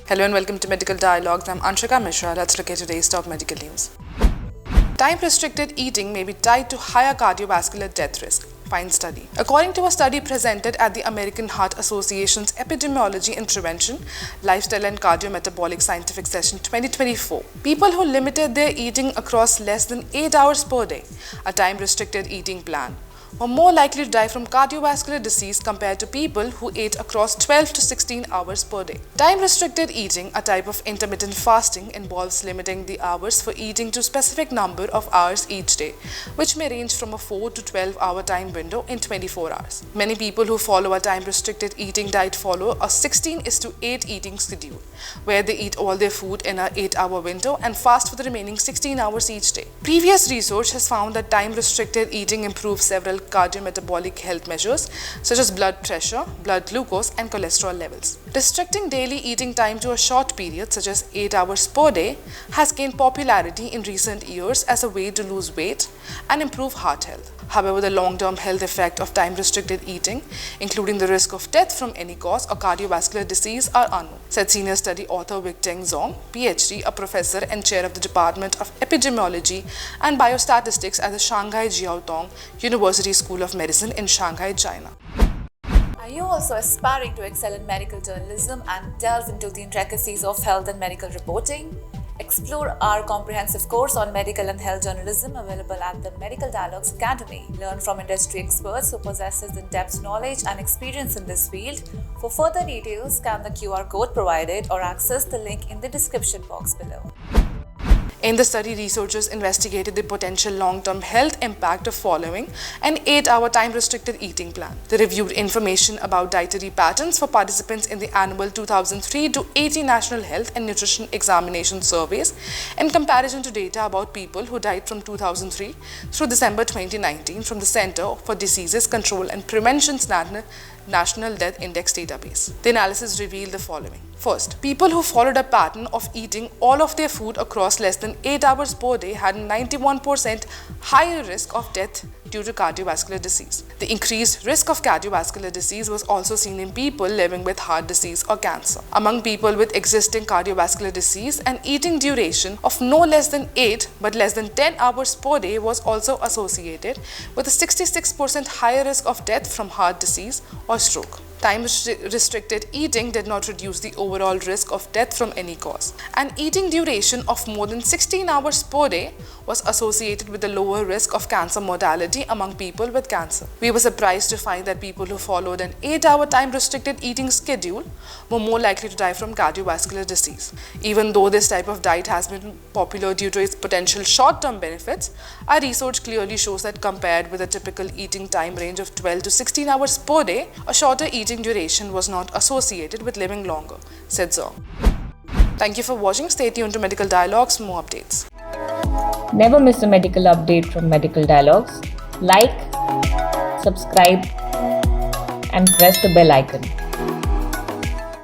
Hello and welcome to Medical Dialogues. I'm Anshika Mishra. Let's look at today's top medical news. Time-restricted eating may be tied to higher cardiovascular death risk. Find study. According to a study presented at the American Heart Association's Epidemiology and Prevention, Lifestyle and Cardiometabolic Scientific Session 2024, people who limited their eating across less than 8 hours per day, a time-restricted eating plan, were more likely to die from cardiovascular disease compared to people who ate across 12 to 16 hours per day. Time-restricted eating, a type of intermittent fasting, involves limiting the hours for eating to a specific number of hours each day, which may range from a 4 to 12-hour time window in 24 hours. Many people who follow a time-restricted eating diet follow a 16:8 eating schedule, where they eat all their food in an 8-hour window and fast for the remaining 16 hours each day. Previous research has found that time-restricted eating improves several cardiometabolic health measures such as blood pressure, blood glucose, and cholesterol levels. Restricting daily eating time to a short period such as 8 hours per day has gained popularity in recent years as a way to lose weight and improve heart health. However, the long-term health effect of time-restricted eating, including the risk of death from any cause or cardiovascular disease, are unknown, said senior study author Victor Wenze Zhong, Ph.D., a professor and chair of the Department of Epidemiology and Biostatistics at the Shanghai Jiao Tong University School of Medicine in Shanghai, China. Are you also aspiring to excel in medical journalism and delve into the intricacies of health and medical reporting? Explore our comprehensive course on medical and health journalism available at the Medical Dialogues Academy. Learn from industry experts who possesses in-depth knowledge and experience in this field. For further details, scan the QR code provided or access the link in the description box below. In the study, researchers investigated the potential long-term health impact of following an 8-hour time-restricted eating plan. They reviewed information about dietary patterns for participants in the annual 2003 to 18 National Health and Nutrition Examination Surveys in comparison to data about people who died from 2003 through December 2019 from the Center for Diseases Control and Prevention's National Death Index database. The analysis revealed the following. First, people who followed a pattern of eating all of their food across less than 8 hours per day had a 91% higher risk of death due to cardiovascular disease. The increased risk of cardiovascular disease was also seen in people living with heart disease or cancer. Among people with existing cardiovascular disease, an eating duration of no less than 8 but less than 10 hours per day was also associated with a 66% higher risk of death from heart disease or stroke. Time-restricted eating did not reduce the overall risk of death from any cause. An eating duration of more than 16 hours per day was associated with a lower risk of cancer mortality among people with cancer. We were surprised to find that people who followed an 8-hour time-restricted eating schedule were more likely to die from cardiovascular disease. Even though this type of diet has been popular due to its potential short-term benefits, our research clearly shows that compared with a typical eating time range of 12 to 16 hours per day, a shorter eating duration was not associated with living longer, said Zhong. Thank you for watching. Stay tuned to Medical Dialogues for more updates. Never miss a medical update from Medical Dialogues. Like, subscribe, and press the bell icon.